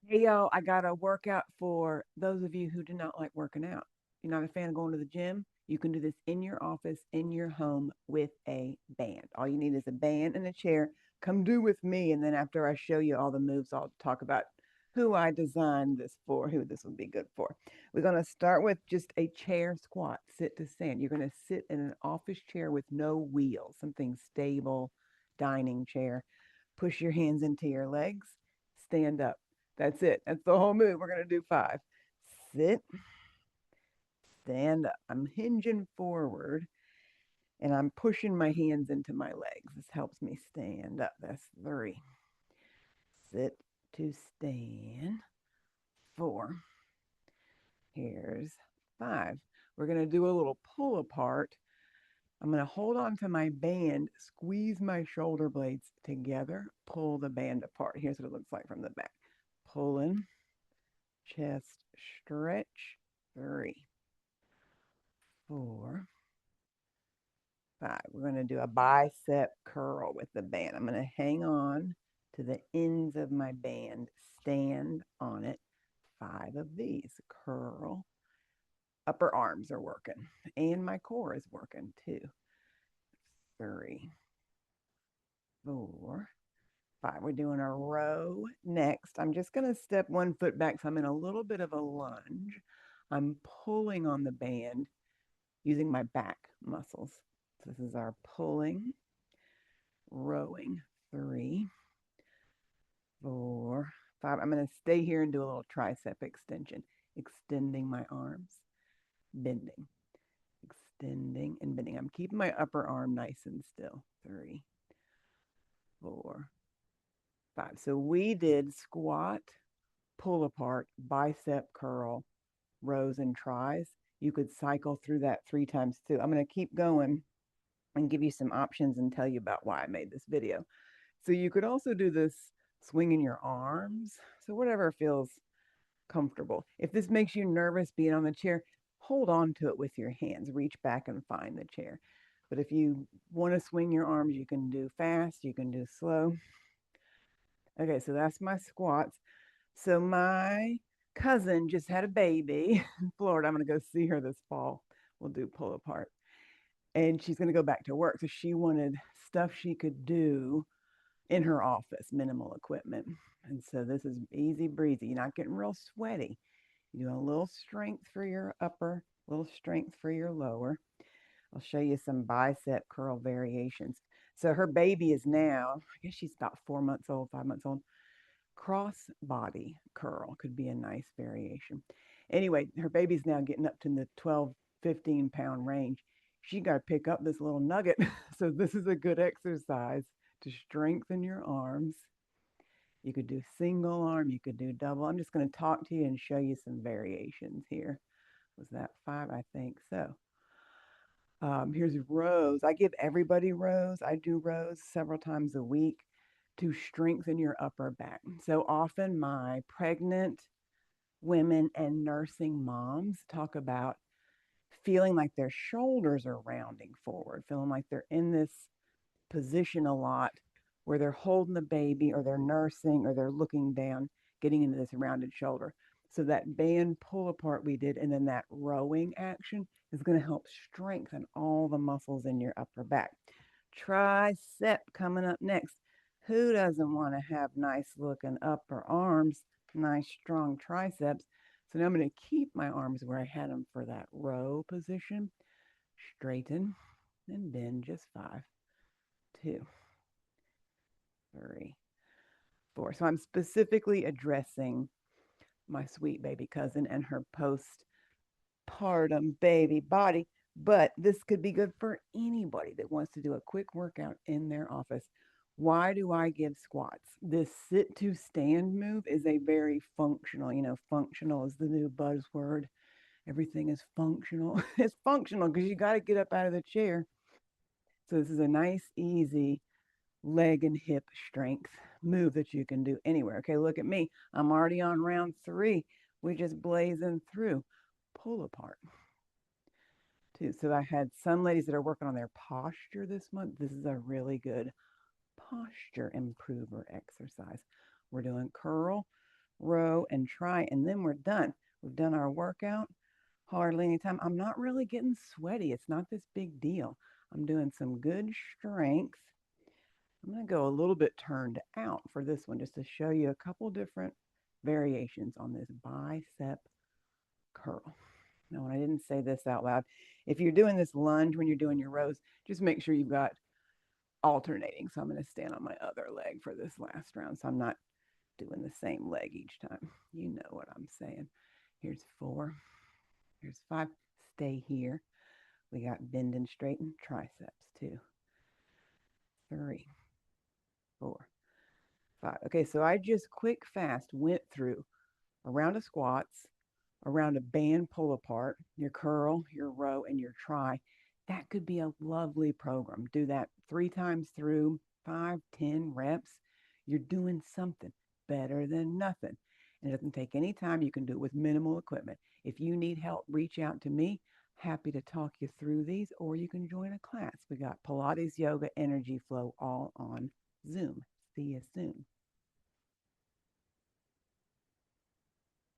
Hey, yo, I got a workout for those of you who do not like working out. You're not a fan of going to the gym? You can do this in your office, in your home with a band. All you need is a band and a chair. Come do with me. And then after I show you all the moves, I'll talk about who I designed this for, who this would be good for. We're going to start with just a chair squat, sit to stand. You're going to sit in an office chair with no wheels, something stable, dining chair. Push your hands into your legs, stand up. That's it. That's the whole move. We're going to do five. Sit, stand up. I'm hinging forward and I'm pushing my hands into my legs. This helps me stand up. That's three. Sit to stand. Four. Here's five. We're going to do a little pull apart. I'm going to hold on to my band, squeeze my shoulder blades together, pull the band apart. Here's what it looks like from the back. Pulling, chest stretch. Three, four, five. We're going to do a bicep curl with the band. I'm going to hang on to the ends of my band, stand on it. Five of these. Curl. Upper arms are working, and my core is working too. Three, four, five. We're doing a row next. I'm just going to step one foot back. So I'm in a little bit of a lunge. I'm pulling on the band using my back muscles. So this is our pulling, rowing. Three, four, five. I'm going to stay here and do a little tricep extension, extending my arms, bending, extending and bending. I'm keeping my upper arm nice and still. Three, four, five. So we did squat, pull apart, bicep curl, rows and tries. You could cycle through that three times too. I'm going to keep going and give you some options and tell you about why I made this video. So you could also do this swinging your arms. So whatever feels comfortable. If this makes you nervous being on the chair, hold on to it with your hands. Reach back and find the chair. But if you want to swing your arms, you can do fast, you can do slow. Okay, so that's my squats. So my cousin just had a baby in Florida. I'm going to go see her this fall. We'll do pull apart. And she's going to go back to work. So she wanted stuff she could do in her office, minimal equipment. And so this is easy breezy. You're not getting real sweaty. You do a little strength for your upper, a little strength for your lower. I'll show you some bicep curl variations. So her baby is now, I guess she's about 4 months old, 5 months old. Cross body curl could be a nice variation. Anyway, her baby's now getting up to the 12, 15 pound range. She got to pick up this little nugget. So this is a good exercise to strengthen your arms. You could do single arm, you could do double. I'm just going to talk to you and show you some variations here. Was that five? I think so. Here's rows. I give everybody rows. I do rows several times a week to strengthen your upper back. So often, my pregnant women and nursing moms talk about feeling like their shoulders are rounding forward, feeling like they're in this position a lot where they're holding the baby or they're nursing or they're looking down, getting into this rounded shoulder. So that band pull apart we did and then that rowing action is going to help strengthen all the muscles in your upper back. Tricep coming up next. Who doesn't want to have nice looking upper arms, nice strong triceps? So now I'm going to keep my arms where I had them for that row position. Straighten and bend just five, two, three, four. So I'm specifically addressing my sweet baby cousin and her postpartum baby body, but this could be good for anybody that wants to do a quick workout in their office. Why do I give squats? This sit to stand move is a very functional, functional is the new buzzword. Everything is functional. It's functional because you got to get up out of the chair. So this is a nice, easy leg and hip strength move that you can do anywhere. Okay, look at me. I'm already on round three. We just blazing through. Pull apart. Too. So I had some ladies that are working on their posture this month. This is a really good posture improver exercise. We're doing curl, row, and try, and then we're done. We've done our workout. Hardly any time. I'm not really getting sweaty. It's not this big deal. I'm doing some good strength. I'm going to go a little bit turned out for this one just to show you a couple different variations on this bicep curl. No, and I didn't say this out loud. If you're doing this lunge when you're doing your rows, just make sure you've got alternating. So I'm going to stand on my other leg for this last round. So I'm not doing the same leg each time. You know what I'm saying. Here's 4. Here's 5. Stay here. We got bend and straighten triceps. 2, 3, 4, 5. Okay, so I just quick fast went through a round of squats, around a band pull apart, your curl, your row, and your try. That could be a lovely program. Do that 3 times through, 5, 10 reps. You're doing something better than nothing. And it doesn't take any time. You can do it with minimal equipment. If you need help, reach out to me. Happy to talk you through these, or you can join a class. We got Pilates, yoga, energy flow all on Zoom. See you soon.